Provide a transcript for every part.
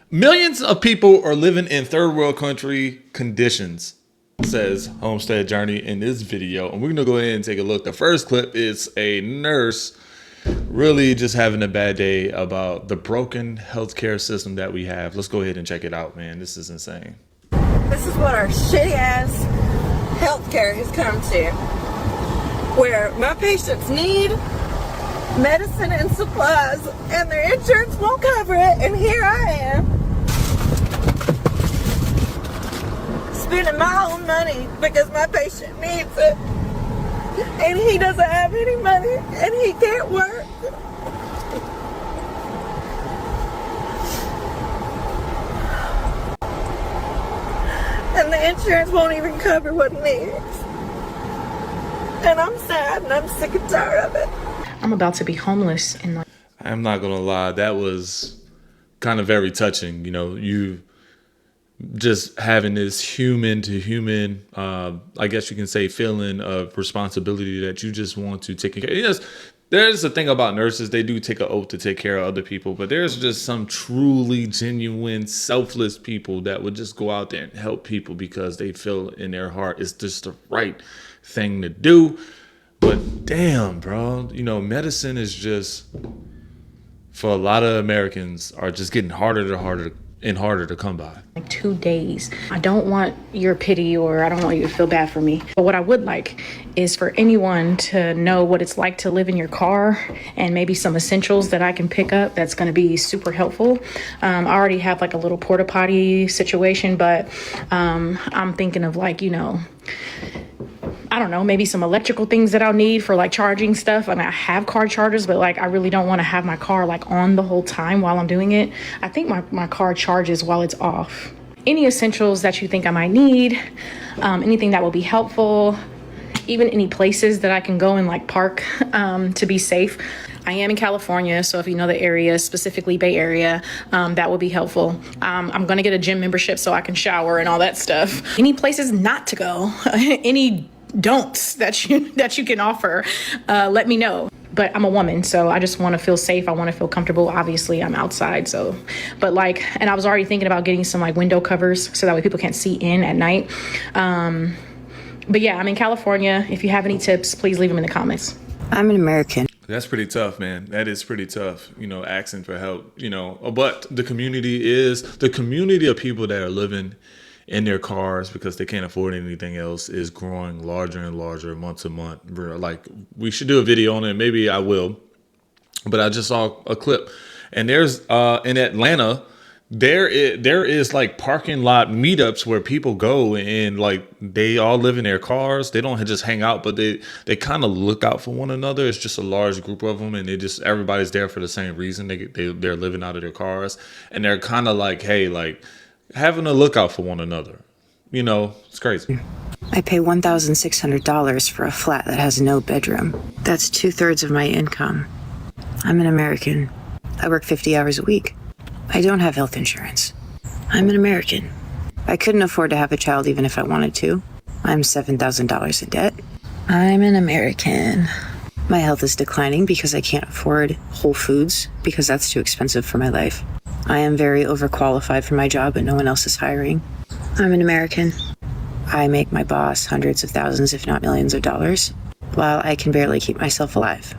Millions of people are living in third world country conditions, says Homestead Journey in this video. And we're going to go ahead and take a look. The first clip is a nurse really just having a bad day about the broken healthcare system that we have. Let's go ahead and check it out, man. This is insane. This is what our shitty ass healthcare has come to, where my patients need medicine and supplies and their insurance won't cover it, and here I am spending my own money because my patient needs it, and he doesn't have any money and he can't work. And the insurance won't even cover what he needs. And I'm sad and I'm sick and tired of it. I'm about to be homeless in like... I'm not gonna lie, that was kind of very touching. You know, you just having this human to human, I guess you can say, feeling of responsibility that you just want to take care of. Yes, there's a thing about nurses, they do take an oath to take care of other people, but there's just some truly genuine, selfless people that would just go out there and help people because they feel in their heart it's just the right thing to do. But damn, bro, you know, medicine is just, for a lot of Americans, are just getting harder to come by. Like 2 days. I don't want your pity, or I don't want you to feel bad for me. But what I would like is for anyone to know what it's like to live in your car, and maybe some essentials that I can pick up that's going to be super helpful. I already have like a little porta potty situation, but I'm thinking of like, you know, I don't know, maybe some electrical things that I'll need for like charging stuff. I mean, I have car chargers, but like I really don't want to have my car like on the whole time while I'm doing it. I think my car charges while it's off. Any essentials that you think I might need, anything that will be helpful, even any places that I can go and like park to be safe. I am in California, so if you know the area, specifically Bay Area, that would be helpful. I'm gonna get a gym membership so I can shower and all that stuff. Any places not to go, any don'ts that you can offer, let me know. But I'm a woman, so I just want to feel safe. I want to feel comfortable. Obviously, I'm outside, so. But like, and I was already thinking about getting some like window covers so that way people can't see in at night. But yeah, I'm in California. If you have any tips, please leave them in the comments. I'm an American. That's pretty tough, man. That is pretty tough, you know, asking for help, you know. But the community of people that are living in their cars because they can't afford anything else is growing larger and larger month to month. Like, we should do a video on it. Maybe I will. But I just saw a clip. And there's in Atlanta, there is like parking lot meetups where people go and like they all live in their cars. They don't just hang out, but they kind of look out for one another. It's just a large group of them, and everybody's there for the same reason. They're living out of their cars, and they're kind of like, hey, like having a lookout for one another. You know, it's crazy. I pay $1,600 for a flat that has no bedroom. That's 2/3 of my income. I'm an American. I work 50 hours a week. I don't have health insurance. I'm an American. I couldn't afford to have a child even if I wanted to. I'm $7,000 in debt. I'm an American. My health is declining because I can't afford Whole Foods because that's too expensive for my life. I am very overqualified for my job, but no one else is hiring. I'm an American. I make my boss hundreds of thousands, if not millions of dollars, while I can barely keep myself alive.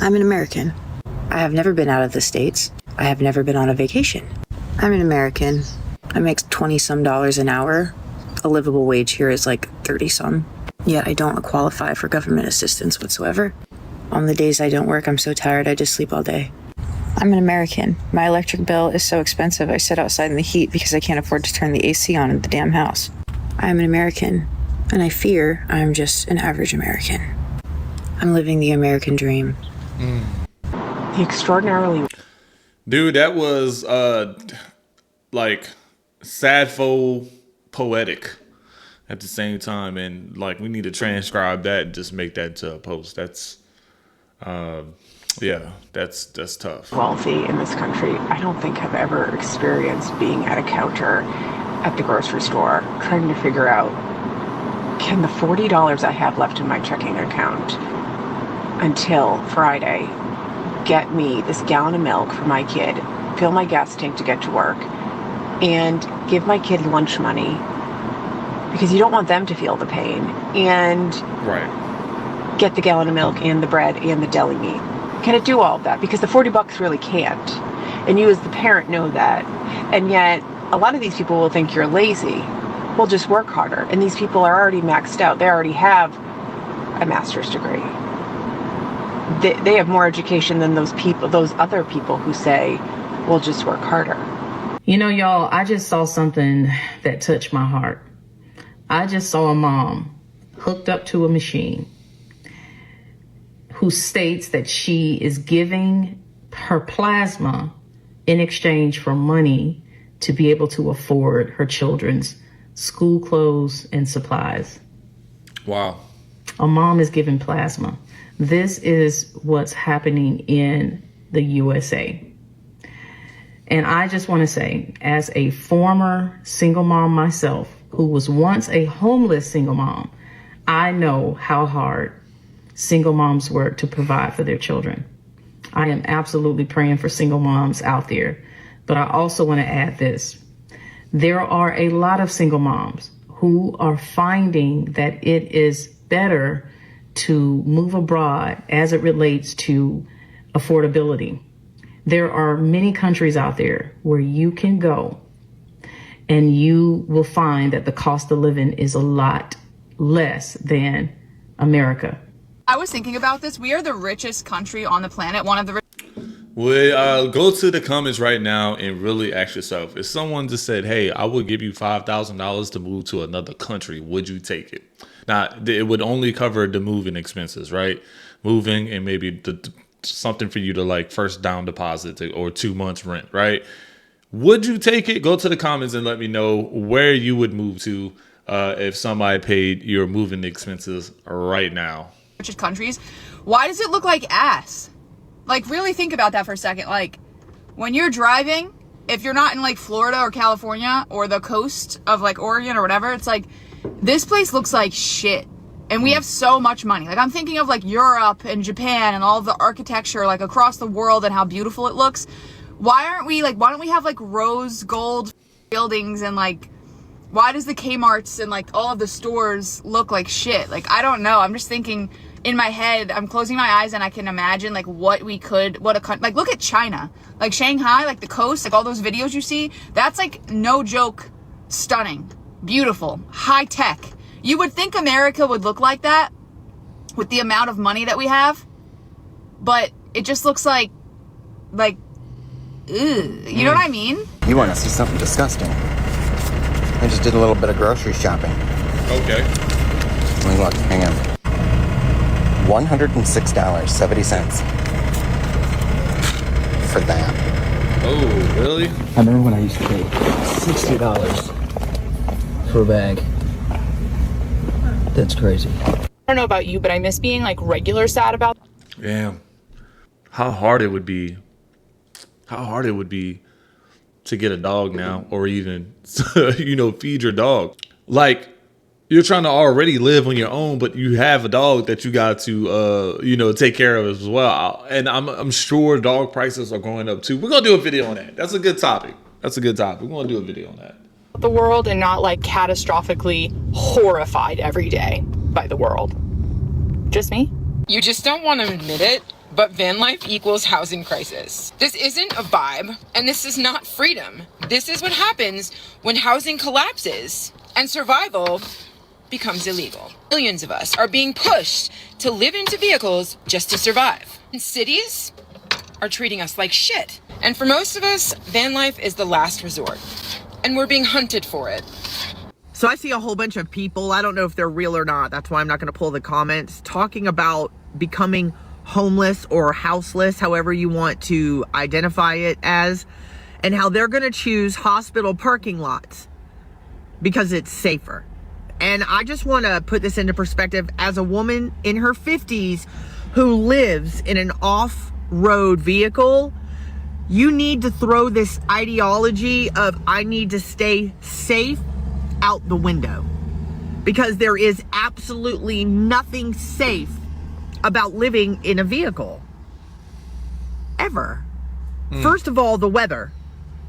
I'm an American. I have never been out of the States. I have never been on a vacation. I'm an American. I make $20-some an hour. A livable wage here is like 30-some. Yet I don't qualify for government assistance whatsoever. On the days I don't work, I'm so tired I just sleep all day. I'm an American. My electric bill is so expensive I sit outside in the heat because I can't afford to turn the AC on in the damn house. I'm an American, and I fear I'm just an average American. I'm living the American dream. The extraordinarily... Dude, that was like sadful poetic at the same time, and like we need to transcribe that and just make that to a post. That's yeah, that's tough. wealthy in this country, I don't think have ever experienced being at a counter at the grocery store trying to figure out, can the $40 I have left in my checking account until Friday get me this gallon of milk for my kid, fill my gas tank to get to work, and give my kid lunch money because you don't want them to feel the pain, and Right. get the gallon of milk and the bread and the deli meat? Can it do all of that? Because the $40 really can't. And you as the parent know that. And yet, a lot of these people will think you're lazy. Well, just work harder. And these people are already maxed out. They already have a master's degree. They have more education than those other people who say, well, just work harder. You know, y'all, I just saw something that touched my heart. I just saw a mom hooked up to a machine who states that she is giving her plasma in exchange for money to be able to afford her children's school clothes and supplies. Wow. A mom is giving plasma. This is what's happening in the USA. And I just want to say, as a former single mom myself, who was once a homeless single mom, I know how hard single moms work to provide for their children. I am absolutely praying for single moms out there. But I also want to add this. There are a lot of single moms who are finding that it is better to move abroad as it relates to affordability. There are many countries out there where you can go and you will find that the cost of living is a lot less than America. I was thinking about this. We are the richest country on the planet, one of the Well, go to the comments right now and really ask yourself, if someone just said, hey, I will give you $5,000 to move to another country, would you take it? Now, it would only cover the moving expenses, right? Moving and maybe something for you to like first down deposit or 2 months rent, right? Would you take it? Go to the comments and let me know where you would move to if somebody paid your moving expenses right now. richest countries. Why does it look like ass? Like, really think about that for a second. Like, when you're driving, if you're not in like Florida or California or the coast of like Oregon or whatever, it's like, this place looks like shit. And we have so much money. Like, I'm thinking of like Europe and Japan and all of the architecture like across the world and how beautiful it looks. Why don't we have like rose gold buildings, and like, why does the Kmart's and like all of the stores look like shit? Like, I don't know. I'm just thinking in my head, I'm closing my eyes and I can imagine like what a country, like look at China, like Shanghai, like the coast, like all those videos you see, that's like no joke, stunning, beautiful, high tech. You would think America would look like that with the amount of money that we have, but it just looks like, ugh, you know what I mean? You want to see something disgusting? I just did a little bit of grocery shopping. Okay. Let me look, hang on. $106.70 for that. Oh, really? I remember when I used to pay $60 for a bag. That's crazy. I don't know about you, but I miss being like regular sad about. Damn. How hard it would be to get a dog now, or even, feed your dog. Like, you're trying to already live on your own, but you have a dog that you got to, take care of as well. And I'm sure dog prices are going up too. We're going to do a video on that. That's a good topic. We're going to do a video on that. The world and not like catastrophically horrified every day by the world. Just me? You just don't want to admit it, but van life equals housing crisis. This isn't a vibe, and this is not freedom. This is what happens when housing collapses and survival becomes illegal. Millions of us are being pushed to live into vehicles just to survive. And cities are treating us like shit. And for most of us, van life is the last resort. And we're being hunted for it. So I see a whole bunch of people, I don't know if they're real or not, that's why I'm not going to pull the comments, talking about becoming homeless or houseless, however you want to identify it as, and how they're going to choose hospital parking lots because it's safer. And I just want to put this into perspective as a woman in her 50s who lives in an off-road vehicle. You need to throw this ideology of I need to stay safe out the window, because there is absolutely nothing safe about living in a vehicle ever. First of all, the weather.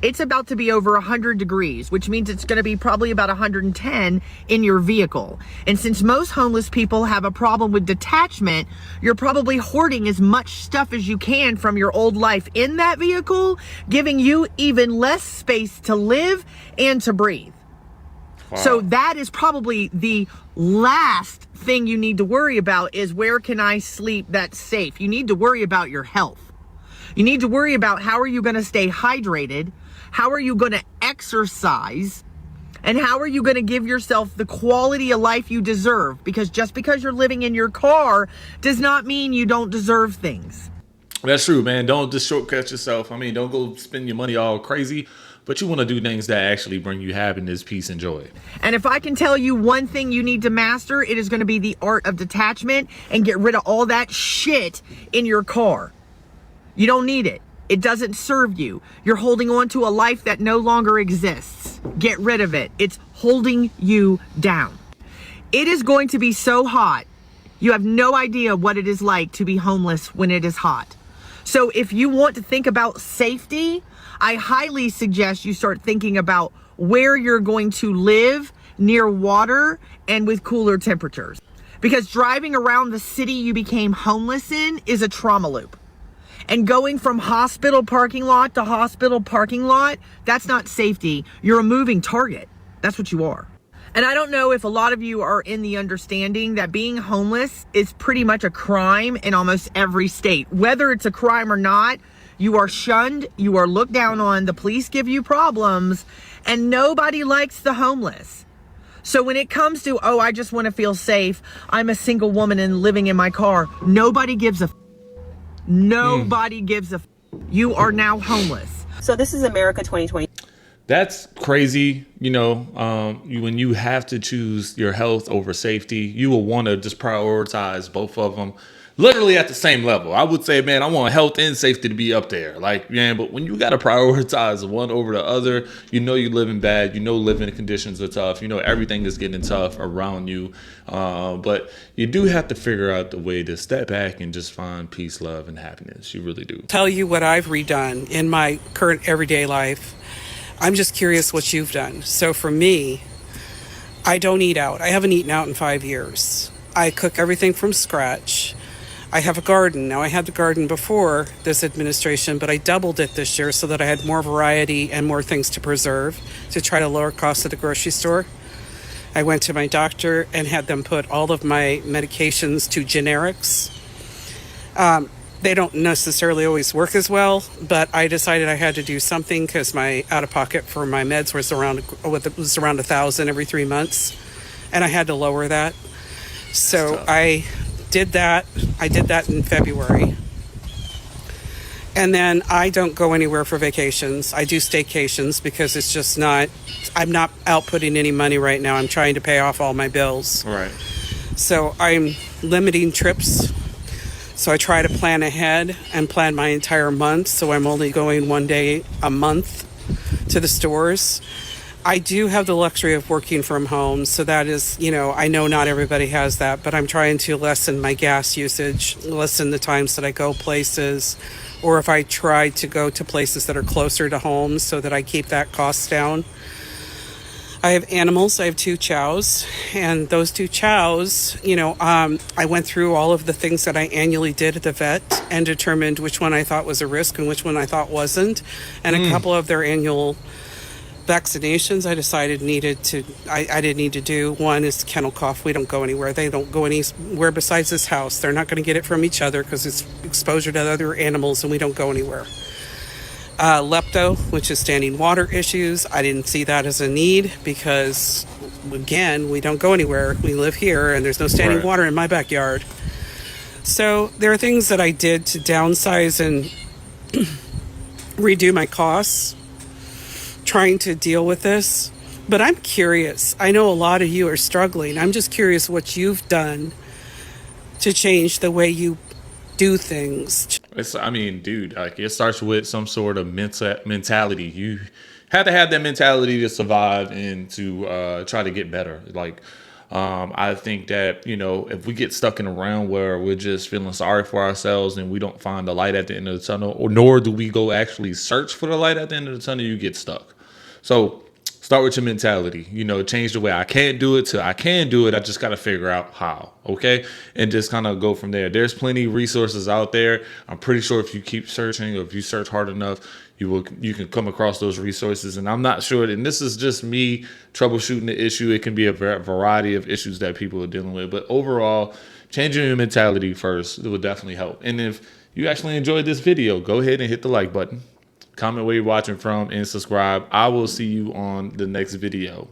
it's about to be over 100 degrees, which means it's going to be probably about 110 in your vehicle. And since most homeless people have a problem with detachment, you're probably hoarding as much stuff as you can from your old life in that vehicle, giving you even less space to live and to breathe. Wow. So that is probably the last thing you need to worry about, is where can I sleep that's safe? You need to worry about your health. You need to worry about how are you going to stay hydrated? How are you going to exercise? And how are you going to give yourself the quality of life you deserve? Because just because you're living in your car does not mean you don't deserve things. That's true, man. Don't just shortcut yourself. I mean, don't go spend your money all crazy, but you want to do things that actually bring you happiness, peace, and joy. And if I can tell you one thing you need to master, it is going to be the art of detachment and get rid of all that shit in your car. You don't need it. It doesn't serve you. You're holding on to a life that no longer exists. Get rid of it. It's holding you down. It is going to be so hot. You have no idea what it is like to be homeless when it is hot. So if you want to think about safety, I highly suggest you start thinking about where you're going to live near water and with cooler temperatures. Because driving around the city you became homeless in is a trauma loop. And going from hospital parking lot to hospital parking lot, that's not safety. You're a moving target. That's what you are. And I don't know if a lot of you are in the understanding that being homeless is pretty much a crime in almost every state. Whether it's a crime or not, you are shunned, you are looked down on, the police give you problems, and nobody likes the homeless. So when it comes to, oh, I just want to feel safe, I'm a single woman and living in my car, nobody gives a Nobody gives a You are now homeless. So this is America 2020. That's crazy. You know, when you have to choose your health over safety, you will want to just prioritize both of them literally at the same level. I would say, man, I want health and safety to be up there. Like, man, but when you got to prioritize one over the other, you know you're living bad. You know living conditions are tough. You know everything is getting tough around you. But you do have to figure out the way to step back and just find peace, love, and happiness. You really do. Tell you what I've redone in my current everyday life. I'm just curious what you've done. So for me, I don't eat out. I haven't eaten out in 5 years. I cook everything from scratch. I have a garden. Now, I had the garden before this administration, but I doubled it this year so that I had more variety and more things to preserve to try to lower costs at the grocery store. I went to my doctor and had them put all of my medications to generics. They don't necessarily always work as well, but I decided I had to do something because my out-of-pocket for my meds was around $1,000 every 3 months, and I had to lower that. So I did that. I did that in February. And then I don't go anywhere for vacations. I do staycations because it's just not, I'm not outputting any money right now. I'm trying to pay off all my bills. Right. So I'm limiting trips. So I try to plan ahead and plan my entire month. So I'm only going 1 day a month to the stores. I do have the luxury of working from home. So that is, you know, I know not everybody has that, but I'm trying to lessen my gas usage, lessen the times that I go places, or if I try to go to places that are closer to home so that I keep that cost down. I have animals. I have 2 chows, and those 2 chows, you know, I went through all of the things that I annually did at the vet and determined which one I thought was a risk and which one I thought wasn't. And a couple of their annual vaccinations I decided I didn't need to do. One is kennel cough. We don't go anywhere. They don't go anywhere besides this house. They're not going to get it from each other because it's exposure to other animals, and we don't go anywhere. Lepto, which is standing water issues. I didn't see that as a need because, again, we don't go anywhere. We live here, and there's no standing water in my backyard. So there are things that I did to downsize and redo my costs, trying to deal with this. But I'm curious. I know a lot of you are struggling. I'm just curious what you've done to change the way you do things. I mean, dude, like it starts with some sort of mentality. You have to have that mentality to survive and to try to get better. Like, I think that, you know, if we get stuck in a round where we're just feeling sorry for ourselves and we don't find the light at the end of the tunnel, or nor do we go actually search for the light at the end of the tunnel, you get stuck. So start with your mentality, you know, change the way I can't do it to I can do it. I just got to figure out how. Okay. And just kind of go from there. There's plenty of resources out there. I'm pretty sure if you keep searching, or if you search hard enough, you can come across those resources. And I'm not sure, and this is just me troubleshooting the issue. It can be a variety of issues that people are dealing with. But overall, changing your mentality first, it will definitely help. And if you actually enjoyed this video, go ahead and hit the like button. Comment where you're watching from and subscribe. I will see you on the next video.